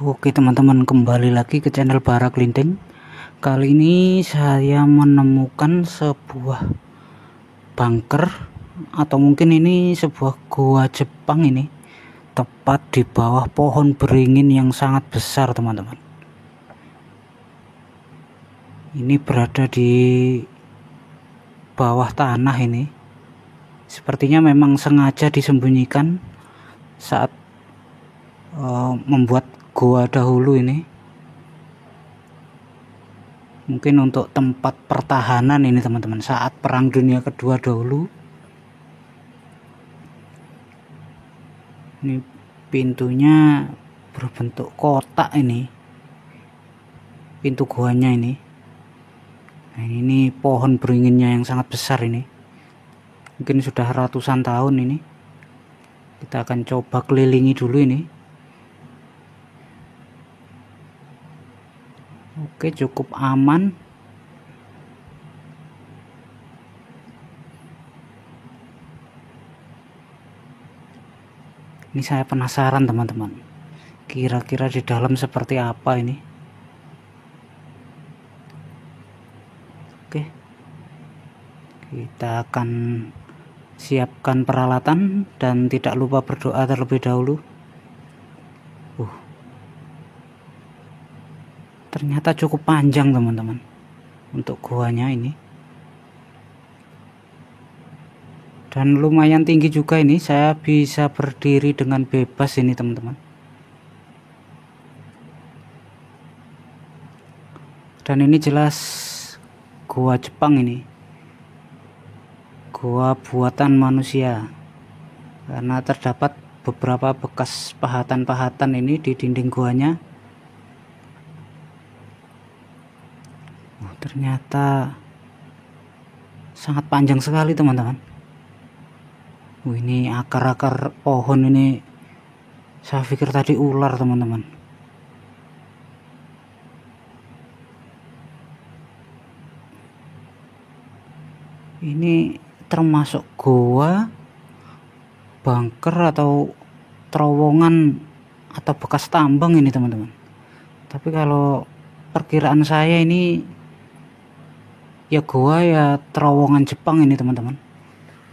Oke teman-teman, kembali lagi ke channel Bara Klinting. Kali ini saya menemukan sebuah bunker, atau mungkin ini sebuah gua Jepang ini, tepat di bawah pohon beringin yang sangat besar teman-teman. Ini berada di bawah tanah ini. Sepertinya memang sengaja disembunyikan saat membuat gua dahulu ini, mungkin untuk tempat pertahanan ini teman-teman, saat Perang Dunia Kedua dahulu. Ini pintunya berbentuk kotak ini, pintu guanya ini. Nah, ini pohon beringinnya yang sangat besar ini, mungkin sudah ratusan tahun ini. Kita akan coba kelilingi dulu ini. Oke, cukup aman. Ini saya penasaran teman-teman, kira-kira di dalam seperti apa ini. Oke, kita akan siapkan peralatan dan tidak lupa berdoa terlebih dahulu. Ternyata cukup panjang teman-teman untuk guanya ini, dan lumayan tinggi juga ini. Saya bisa berdiri dengan bebas ini teman-teman. Dan ini jelas gua Jepang ini, gua buatan manusia, karena terdapat beberapa bekas pahatan-pahatan ini di dinding guanya. Ternyata sangat panjang sekali teman-teman. Ini akar-akar pohon ini, saya pikir tadi ular teman-teman. Ini termasuk gua, bunker, atau terowongan, atau bekas tambang ini teman-teman. Tapi kalau perkiraan saya ini ya gua ya terowongan Jepang ini teman-teman,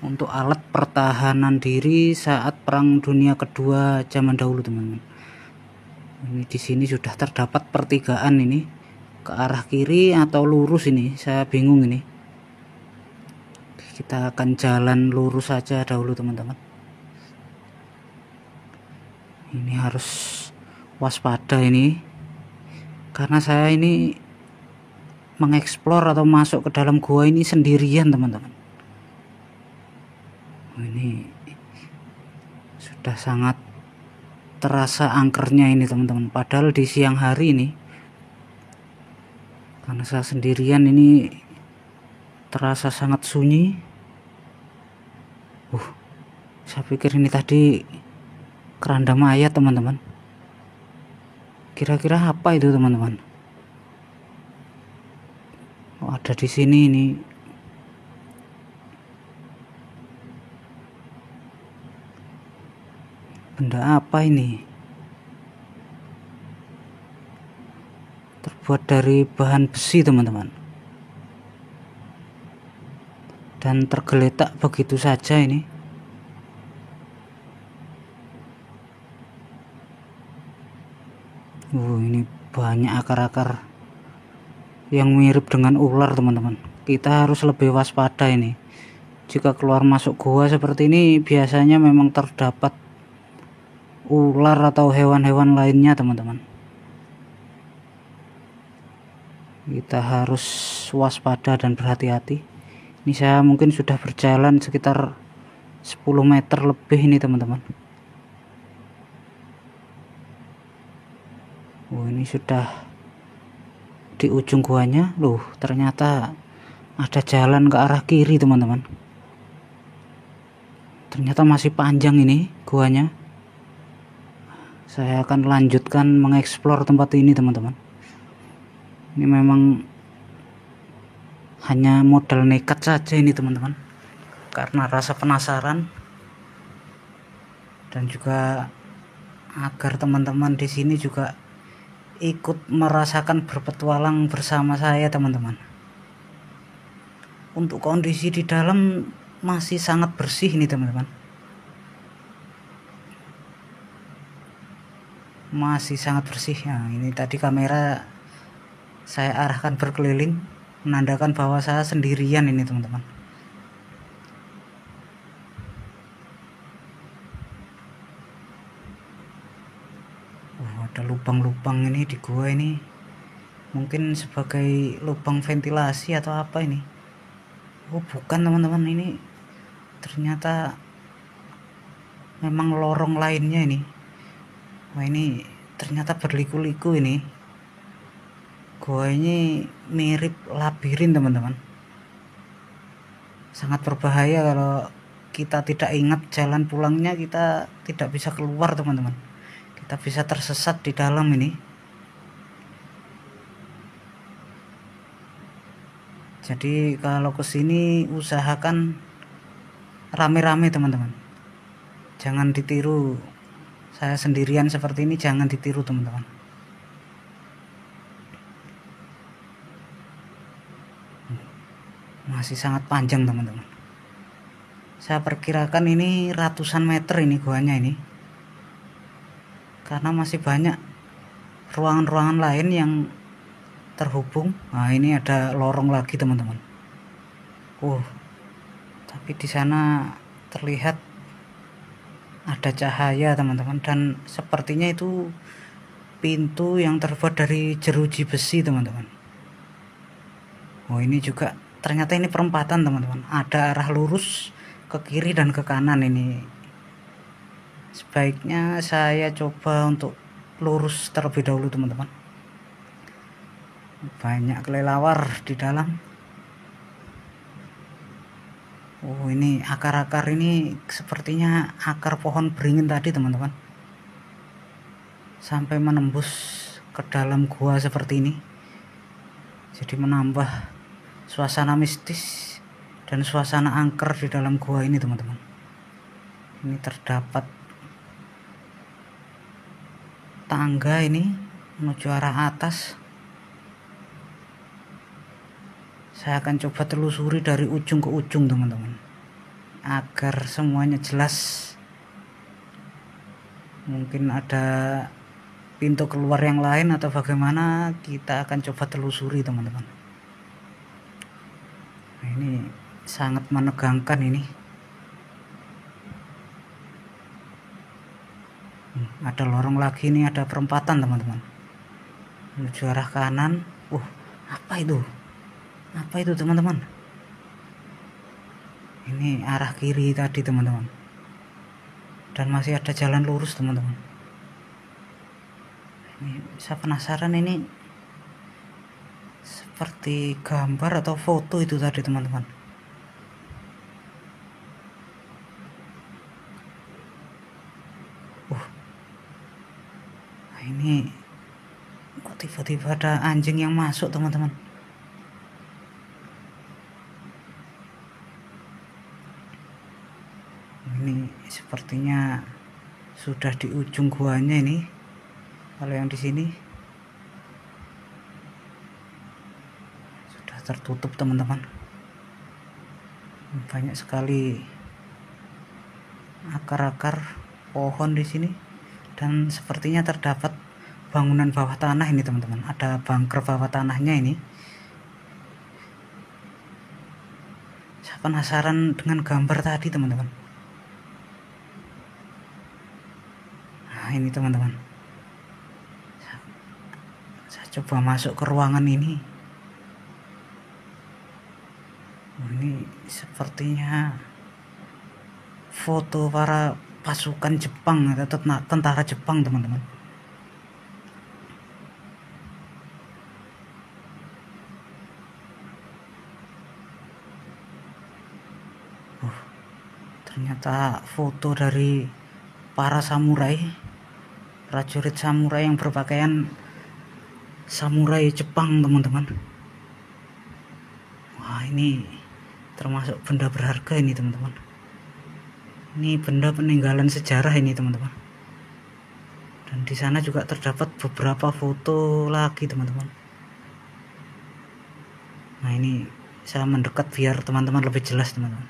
untuk alat pertahanan diri saat Perang Dunia Kedua zaman dahulu teman-teman. Ini di sini sudah terdapat pertigaan ini, ke arah kiri atau lurus ini, saya bingung ini. Kita akan jalan lurus saja dahulu teman-teman. Ini harus waspada ini, karena saya ini mengeksplor atau masuk ke dalam gua ini sendirian teman-teman. Ini sudah sangat terasa angkernya ini teman-teman, padahal di siang hari ini, karena saya sendirian ini, terasa sangat sunyi. Saya pikir ini tadi keranda mayat teman-teman. Kira-kira apa itu teman-teman? Ada di sini ini. Benda apa ini? Terbuat dari bahan besi teman-teman, dan tergeletak begitu saja ini. Ini banyak akar-akar yang mirip dengan ular teman-teman. Kita harus lebih waspada ini. Jika keluar masuk gua seperti ini, biasanya memang terdapat ular atau hewan-hewan lainnya teman-teman. Kita harus waspada dan berhati-hati. Ini saya mungkin sudah berjalan sekitar 10 meter lebih ini teman-teman. Ini sudah di ujung guanya. Ternyata ada jalan ke arah kiri teman-teman. Ternyata masih panjang ini guanya. Saya akan lanjutkan mengeksplor tempat ini teman-teman. Ini memang hanya modal nekat saja ini teman-teman, karena rasa penasaran, dan juga agar teman-teman di sini juga ikut merasakan berpetualang bersama saya teman-teman. Untuk kondisi di dalam masih sangat bersih nih teman-teman, masih sangat bersih. Nah, ini tadi kamera saya arahkan berkeliling menandakan bahwa saya sendirian ini teman-teman. Ada lubang-lubang ini di gua ini, mungkin sebagai lubang ventilasi atau apa ini. Bukan teman-teman, ini ternyata memang lorong lainnya ini. Wah, ini ternyata berliku-liku ini. Gua ini mirip labirin teman-teman, sangat berbahaya kalau kita tidak ingat jalan pulangnya, kita tidak bisa keluar teman-teman, kita bisa tersesat di dalam ini. Jadi kalau kesini usahakan rame-rame teman-teman, jangan ditiru saya sendirian seperti ini, jangan ditiru teman-teman. Masih sangat panjang teman-teman, saya perkirakan ini ratusan meter ini guanya ini, karena masih banyak ruangan-ruangan lain yang terhubung. Nah, ini ada lorong lagi teman-teman. Tapi di sana terlihat ada cahaya teman-teman, dan sepertinya itu pintu yang terbuat dari jeruji besi teman-teman. Ini juga ternyata ini perempatan teman-teman, ada arah lurus ke kiri dan ke kanan. Ini sebaiknya saya coba untuk lurus terlebih dahulu teman-teman. Banyak kelelawar di dalam. Ini akar-akar ini sepertinya akar pohon beringin tadi teman-teman, sampai menembus ke dalam gua seperti ini. Jadi menambah suasana mistis dan suasana angker di dalam gua ini teman-teman. Ini terdapat tangga ini menuju arah atas. Saya akan coba telusuri dari ujung ke ujung teman-teman, agar semuanya jelas. Mungkin ada pintu keluar yang lain atau bagaimana, kita akan coba telusuri teman-teman. Ini sangat menegangkan ini. Ada lorong lagi nih, ada perempatan teman-teman, menuju arah kanan. Apa itu? Apa itu teman-teman? Ini arah kiri tadi teman-teman, dan masih ada jalan lurus teman-teman. Ini saya penasaran, ini seperti gambar atau foto itu tadi teman-teman. Ini kok tiba-tiba ada anjing yang masuk teman-teman. Ini sepertinya sudah di ujung guanya ini. Kalau yang di sini sudah tertutup teman-teman. Banyak sekali akar-akar pohon di sini, dan sepertinya terdapat bangunan bawah tanah ini teman-teman. Ada bunker bawah tanahnya ini. Saya penasaran dengan gambar tadi teman-teman. Ini teman-teman, saya coba masuk ke ruangan ini. Ini sepertinya foto para pasukan Jepang atau tentara Jepang teman-teman. Ternyata foto dari para samurai, prajurit samurai yang berpakaian samurai Jepang teman-teman. Ini termasuk benda berharga ini teman-teman. Ini benda peninggalan sejarah ini teman-teman. Dan di sana juga terdapat beberapa foto lagi teman-teman. Nah ini saya mendekat biar teman-teman lebih jelas teman-teman.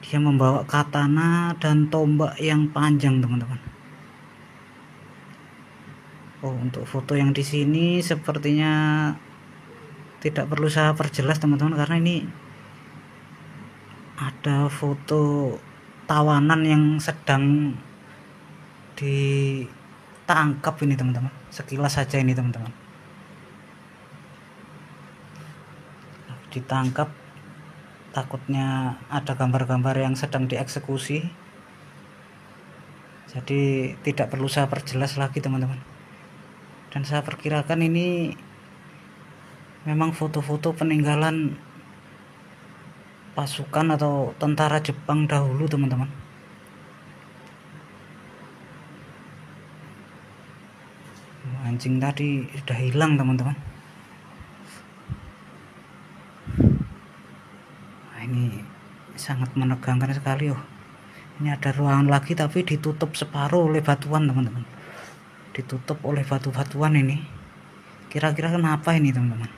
Dia membawa katana dan tombak yang panjang teman-teman. Oh, untuk foto yang di sini sepertinya tidak perlu saya perjelas teman-teman, karena ini ada foto tawanan yang sedang ditangkap ini teman-teman. Sekilas saja ini teman-teman, ditangkap, takutnya ada gambar-gambar yang sedang dieksekusi, jadi tidak perlu saya perjelas lagi teman-teman. Dan saya perkirakan ini memang foto-foto peninggalan pasukan atau tentara Jepang dahulu teman-teman. Anjing tadi sudah hilang teman-teman. Nah, ini sangat menegangkan sekali. Oh, ini ada ruangan lagi tapi ditutup separuh oleh batuan teman-teman. Ditutup oleh batu-batuan ini. Kira-kira kenapa ini teman-teman?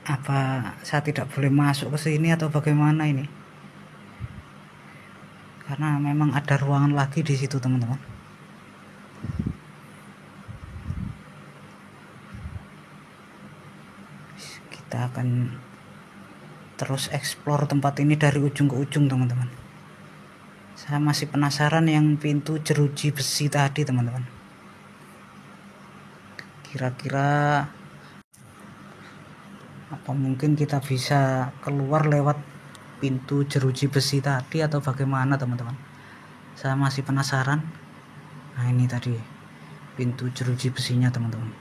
Apa saya tidak boleh masuk ke sini atau bagaimana ini? Karena memang ada ruangan lagi di situ teman-teman. Kita akan terus explore tempat ini dari ujung ke ujung teman-teman. Saya masih penasaran yang pintu jeruji besi tadi teman-teman. Kira-kira apa mungkin kita bisa keluar lewat pintu jeruji besi tadi atau bagaimana teman-teman? Saya masih penasaran. Nah ini tadi pintu jeruji besinya teman-teman.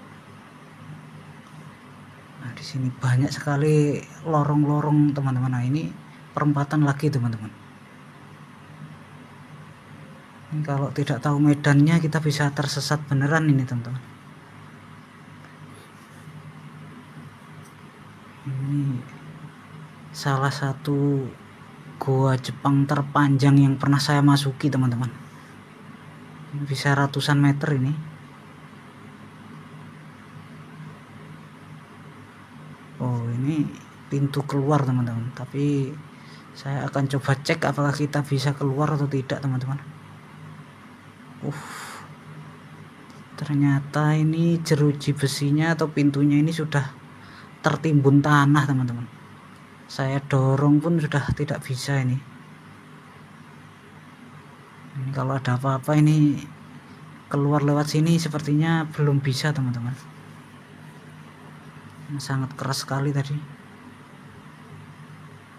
Nah di sini banyak sekali lorong-lorong teman-teman. Nah ini perempatan lagi teman-teman. Ini kalau tidak tahu medannya kita bisa tersesat beneran ini teman-teman. Ini salah satu goa Jepang terpanjang yang pernah saya masuki teman-teman. Bisa ratusan meter ini. Oh ini pintu keluar teman-teman, tapi saya akan coba cek apakah kita bisa keluar atau tidak teman-teman. Ternyata ini jeruji besinya atau pintunya ini sudah tertimbun tanah teman-teman. Saya dorong pun sudah tidak bisa ini. Ini kalau ada apa-apa ini keluar lewat sini sepertinya belum bisa teman-teman. Sangat keras sekali tadi.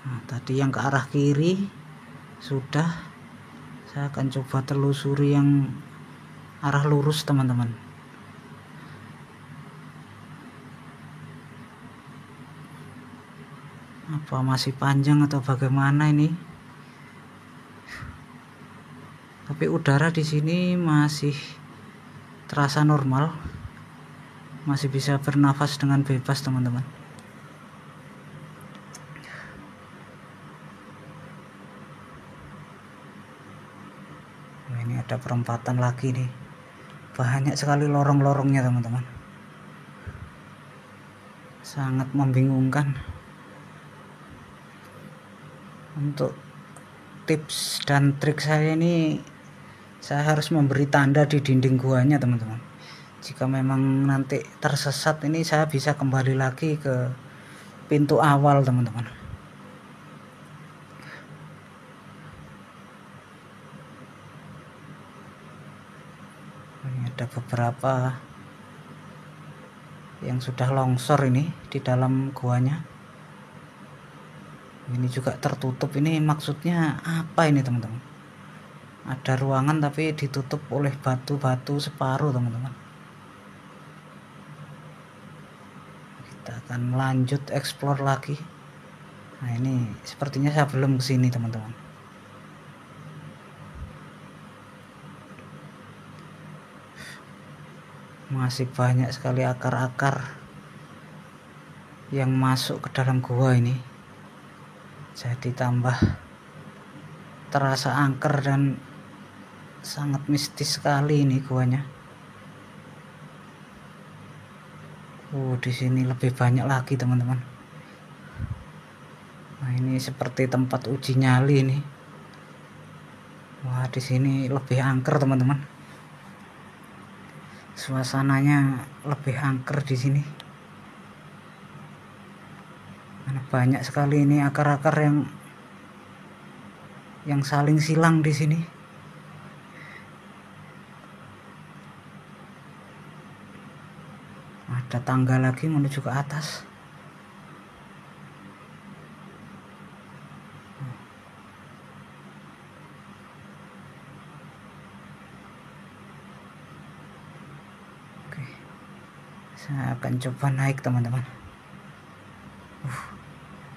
Nah, tadi yang ke arah kiri sudah. Saya akan coba telusuri yang arah lurus teman-teman. Apa masih panjang atau bagaimana ini? Tapi udara di sini masih terasa normal, masih bisa bernafas dengan bebas teman-teman. Nah, ini ada perempatan lagi nih, banyak sekali lorong-lorongnya teman-teman, sangat membingungkan. Untuk tips dan trik saya ini, saya harus memberi tanda di dinding guanya teman-teman. Jika memang nanti tersesat ini saya bisa kembali lagi ke pintu awal teman-teman. Ini ada beberapa yang sudah longsor ini di dalam guanya. Ini juga tertutup, ini maksudnya apa ini teman-teman? Ada ruangan tapi ditutup oleh batu-batu separuh teman-teman. Kita akan lanjut explore lagi. Nah ini sepertinya saya belum kesini teman-teman. Masih banyak sekali akar-akar yang masuk ke dalam gua ini. Jadi tambah terasa angker dan sangat mistis sekali ini guanya. Di sini lebih banyak lagi teman-teman. Nah, ini seperti tempat uji nyali ini. Wah, di sini lebih angker teman-teman. Suasananya lebih angker di sini. Karena banyak sekali ini akar-akar yang saling silang di sini. Ada tangga lagi menuju ke atas. Oke, saya akan coba naik teman-teman.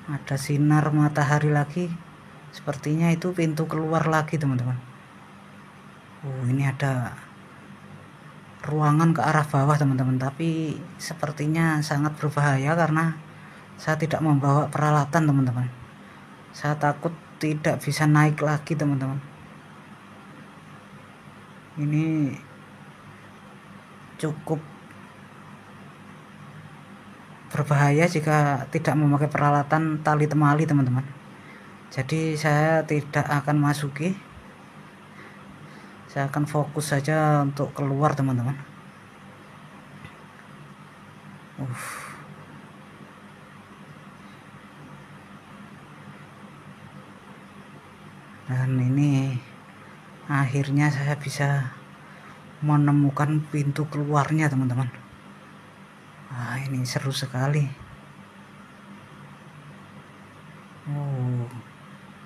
Ada sinar matahari lagi. Sepertinya itu pintu keluar lagi teman-teman. Ini ada ruangan ke arah bawah teman-teman, tapi sepertinya sangat berbahaya karena saya tidak membawa peralatan teman-teman. Saya takut tidak bisa naik lagi teman-teman. Ini cukup berbahaya jika tidak memakai peralatan tali temali teman-teman. Jadi saya tidak akan masuki. Saya akan fokus saja untuk keluar teman-teman. Dan ini akhirnya saya bisa menemukan pintu keluarnya teman-teman. Ini seru sekali.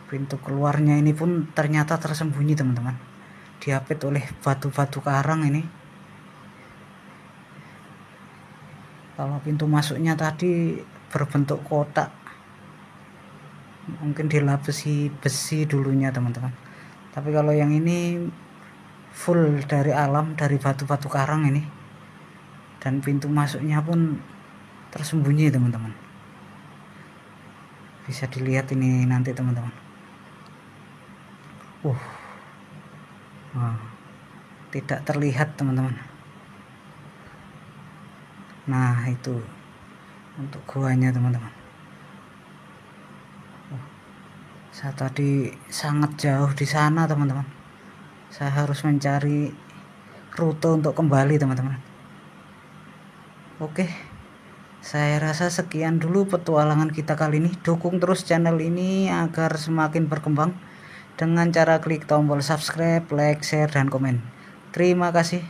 Pintu keluarnya ini pun ternyata tersembunyi teman-teman, diapit oleh batu-batu karang ini. Kalau pintu masuknya tadi berbentuk kotak, mungkin dilapisi besi dulunya teman-teman. Tapi kalau yang ini full dari alam, dari batu-batu karang ini, dan pintu masuknya pun tersembunyi teman-teman. Bisa dilihat ini nanti teman-teman. Tidak terlihat teman-teman. Nah, itu untuk guanya teman-teman. Saya tadi sangat jauh di sana teman-teman. Saya harus mencari rute untuk kembali teman-teman. Oke, saya rasa sekian dulu petualangan kita kali ini. Dukung terus channel ini agar semakin berkembang dengan cara klik tombol subscribe, like, share, dan komen. Terima kasih.